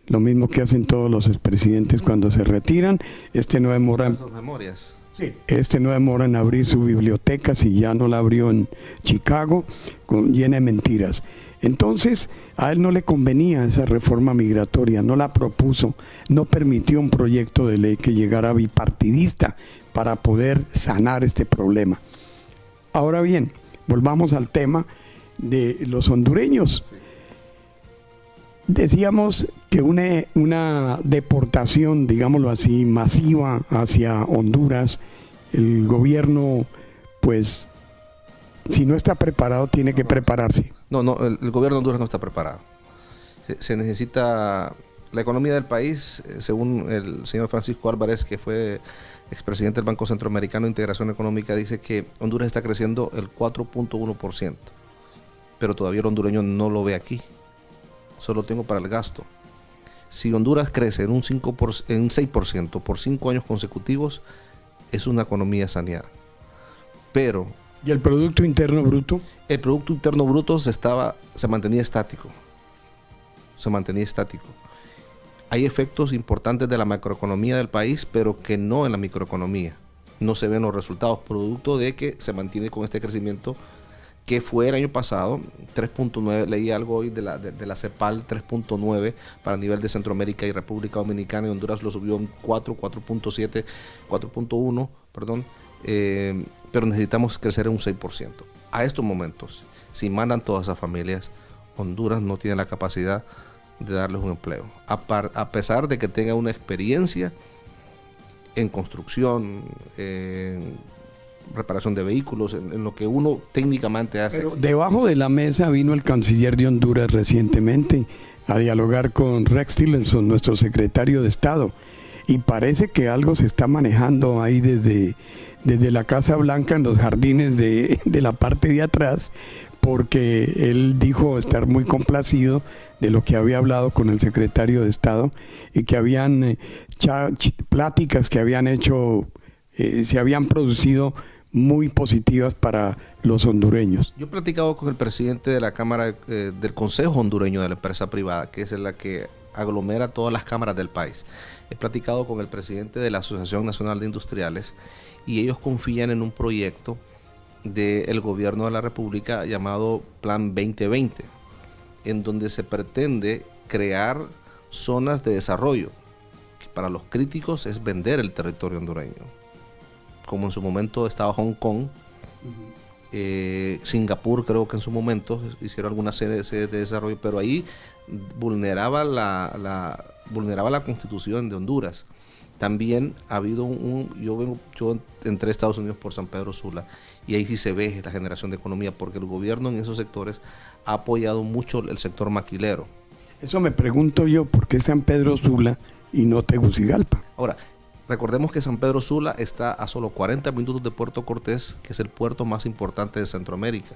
lo mismo que hacen todos los expresidentes cuando se retiran. No demora memorias. Sí. No demora en abrir su biblioteca, si ya no la abrió en Chicago, llena de mentiras. Entonces, a él no le convenía esa reforma migratoria, no la propuso, no permitió un proyecto de ley que llegara bipartidista para poder sanar este problema. Ahora bien, volvamos al tema de los hondureños. Decíamos que una deportación, digámoslo así, masiva hacia Honduras, el gobierno, pues, si no está preparado, tiene que prepararse. No, el gobierno de Honduras no está preparado. Se necesita la economía del país, según el señor Francisco Álvarez, que fue expresidente del Banco Centroamericano de Integración Económica, dice que Honduras está creciendo el 4.1%, pero todavía el hondureño no lo ve aquí. Solo tengo para el gasto. Si Honduras crece en un 6% por 5 años consecutivos, es una economía saneada. Pero ¿y el Producto Interno Bruto? el Producto Interno Bruto se mantenía estático. Se mantenía estático. Hay efectos importantes de la macroeconomía del país, pero que no en la microeconomía. No se ven los resultados, producto de que se mantiene con este crecimiento que fue el año pasado, 3.9, leí algo hoy de la CEPAL, 3.9 para el nivel de Centroamérica y República Dominicana, y Honduras lo subió en 4.7, 4.1, perdón, pero necesitamos crecer en un 6%. A estos momentos, si mandan todas esas familias, Honduras no tiene la capacidad de darles un empleo, a pesar de que tenga una experiencia en construcción, en reparación de vehículos, en lo que uno técnicamente hace. Pero debajo de la mesa vino el canciller de Honduras recientemente a dialogar con Rex Tillerson, nuestro secretario de Estado, y parece que algo se está manejando ahí desde la Casa Blanca, en los jardines de la parte de atrás, porque él dijo estar muy complacido de lo que había hablado con el secretario de Estado y que habían pláticas que habían hecho, se habían producido muy positivas para los hondureños. Yo he platicado con el presidente de la Cámara, del Consejo Hondureño de la Empresa Privada, que es la que aglomera todas las cámaras del país. He platicado con el presidente de la Asociación Nacional de Industriales y ellos confían en un proyecto del gobierno de la República llamado Plan 2020, en donde se pretende crear zonas de desarrollo, que para los críticos es vender el territorio hondureño, como en su momento estaba Hong Kong, Singapur creo que en su momento hicieron algunas sedes de desarrollo, pero ahí vulneraba la Constitución de Honduras. También ha habido yo entré a Estados Unidos por San Pedro Sula y ahí sí se ve la generación de economía, porque el gobierno en esos sectores ha apoyado mucho el sector maquilero. Eso me pregunto yo, ¿por qué San Pedro Sula y no Tegucigalpa? Ahora, recordemos que San Pedro Sula está a solo 40 minutos de Puerto Cortés, que es el puerto más importante de Centroamérica,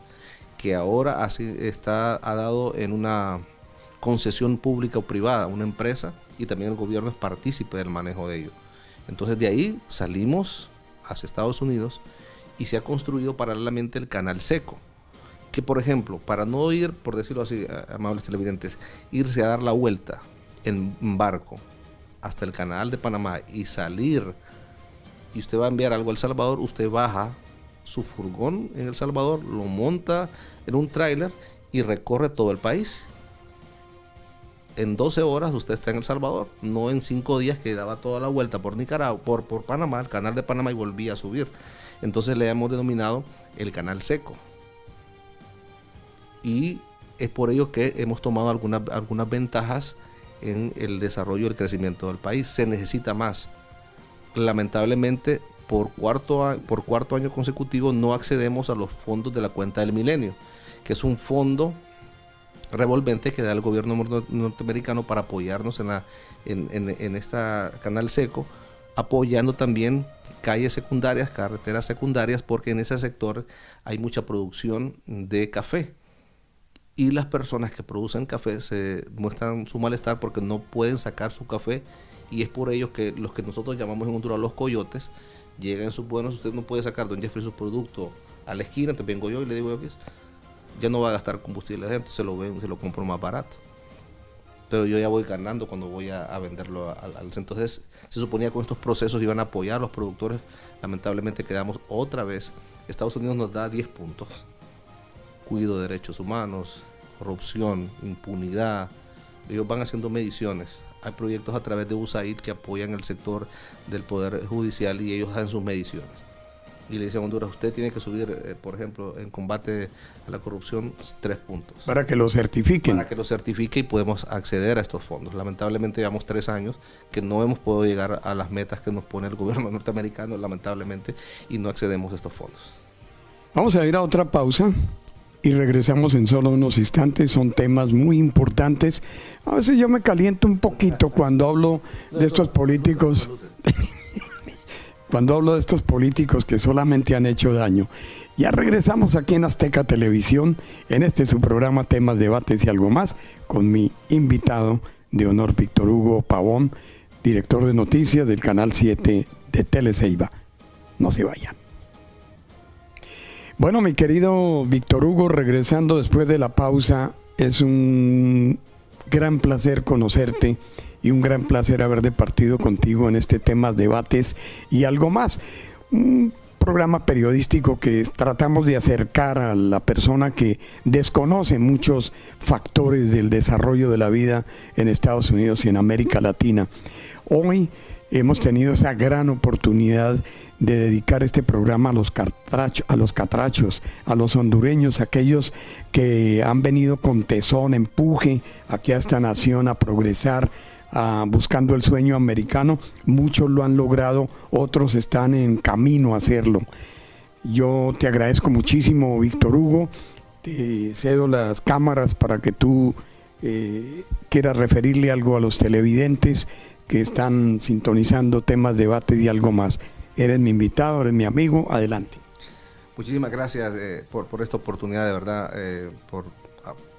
que ahora ha dado en una concesión pública o privada, una empresa, y también el gobierno es partícipe del manejo de ello. Entonces de ahí salimos hacia Estados Unidos y se ha construido paralelamente el Canal Seco, que por ejemplo, para no ir, por decirlo así, amables televidentes, irse a dar la vuelta en barco hasta el Canal de Panamá y salir, y usted va a enviar algo a El Salvador, usted baja su furgón en El Salvador, lo monta en un tráiler y recorre todo el país. En 12 horas usted está en El Salvador, no en 5 días que daba toda la vuelta por Nicaragua, por Panamá, el Canal de Panamá, y volvía a subir. Entonces le hemos denominado el Canal Seco. Y es por ello que hemos tomado algunas ventajas en el desarrollo y el crecimiento del país. Se necesita más. Lamentablemente, por cuarto año consecutivo no accedemos a los fondos de la Cuenta del Milenio, que es un fondo revolvente que da el gobierno norteamericano para apoyarnos en esta Canal Seco, apoyando también calles secundarias, carreteras secundarias, porque en ese sector hay mucha producción de café. Y las personas que producen café se muestran su malestar porque no pueden sacar su café, y es por ello que los que nosotros llamamos en Honduras los coyotes llegan en sus buenos. Usted no puede sacar, don Jeffrey, su producto a la esquina, te vengo yo y le digo yo que ya no va a gastar combustible adentro, se lo compro más barato. Pero yo ya voy ganando cuando voy a venderlo al centro. Entonces se suponía que con estos procesos iban a apoyar a los productores. Lamentablemente quedamos otra vez. Estados Unidos nos da 10 puntos. Cuido de derechos humanos, corrupción, impunidad. Ellos van haciendo mediciones. Hay proyectos a través de USAID que apoyan el sector del Poder Judicial y ellos hacen sus mediciones. Y le dicen a Honduras, usted tiene que subir, por ejemplo, en combate a la corrupción, 3 puntos. Para que lo certifiquen. Para que lo certifique y podemos acceder a estos fondos. Lamentablemente llevamos 3 años que no hemos podido llegar a las metas que nos pone el gobierno norteamericano, lamentablemente, y no accedemos a estos fondos. Vamos a ir a otra pausa y regresamos en solo unos instantes. Son temas muy importantes. A veces yo me caliento un poquito cuando hablo de estos políticos. Cuando hablo de estos políticos que solamente han hecho daño. Ya regresamos aquí en Azteca Televisión, en su programa Temas, Debates y Algo Más, con mi invitado de honor Víctor Hugo Pavón, director de noticias del Canal 7 de Teleceiba. No se vaya. Bueno, mi querido Víctor Hugo, regresando después de la pausa, es un gran placer conocerte y un gran placer haber departido contigo en este tema, debates y algo más. Un programa periodístico que tratamos de acercar a la persona que desconoce muchos factores del desarrollo de la vida en Estados Unidos y en América Latina. Hoy hemos tenido esa gran oportunidad de dedicar este programa a los catrachos, a los hondureños, aquellos que han venido con tesón, empuje aquí a esta nación a progresar, buscando el sueño americano. Muchos lo han logrado, otros están en camino a hacerlo. Yo te agradezco muchísimo, Víctor Hugo. Te cedo las cámaras para que tú quieras referirle algo a los televidentes que están sintonizando temas, debates y algo más. Eres mi invitado, eres mi amigo, adelante. Muchísimas gracias por esta oportunidad, de verdad, por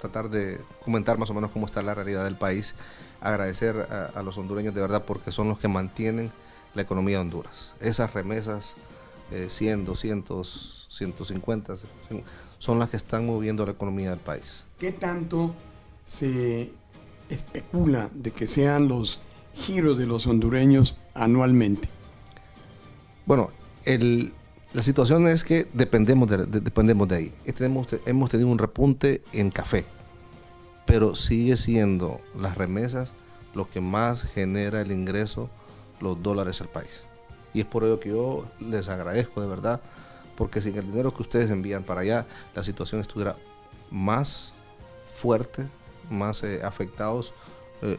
tratar de comentar más o menos cómo está la realidad del país. Agradecer a los hondureños de verdad, porque son los que mantienen la economía de Honduras. Esas remesas, 100, 200, 150, son las que están moviendo la economía del país. ¿Qué tanto se especula de que sean los giros de los hondureños anualmente? Bueno, la situación es que dependemos de ahí. Hemos tenido un repunte en café, pero sigue siendo las remesas lo que más genera el ingreso, los dólares al país. Y es por ello que yo les agradezco de verdad, porque sin el dinero que ustedes envían para allá, la situación estuviera más fuerte, más afectados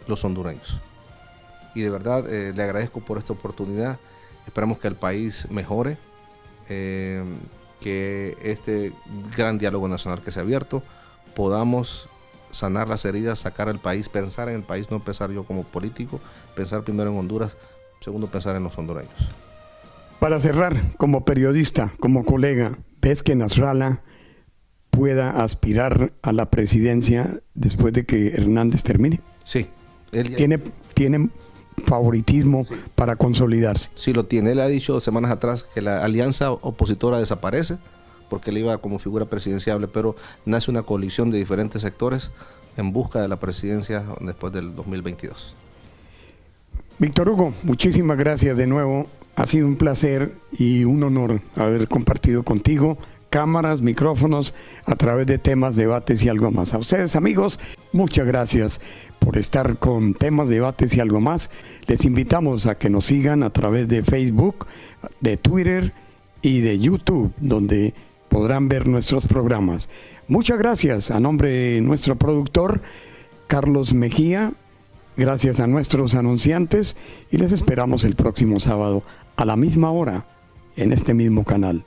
los hondureños. Y de verdad le agradezco por esta oportunidad. Esperamos que el país mejore, que este gran diálogo nacional que se ha abierto, podamos sanar las heridas, sacar al país, pensar en el país, no pensar yo como político, pensar primero en Honduras, segundo pensar en los hondureños. Para cerrar, como periodista, como colega, ¿ves que Nasrallah pueda aspirar a la presidencia después de que Hernández termine? Sí. ¿Tiene favoritismo, sí, para consolidarse? Sí, lo tiene. Él ha dicho semanas atrás que la alianza opositora desaparece porque él iba como figura presidenciable, pero nace una coalición de diferentes sectores en busca de la presidencia después del 2022. Víctor Hugo, muchísimas gracias de nuevo. Ha sido un placer y un honor haber compartido contigo cámaras, micrófonos, a través de temas, debates y algo más. A ustedes, amigos, muchas gracias por estar con temas, debates y algo más. Les invitamos a que nos sigan a través de Facebook, de Twitter y de YouTube, donde podrán ver nuestros programas. Muchas gracias a nombre de nuestro productor, Carlos Mejía. Gracias a nuestros anunciantes y les esperamos el próximo sábado a la misma hora en este mismo canal.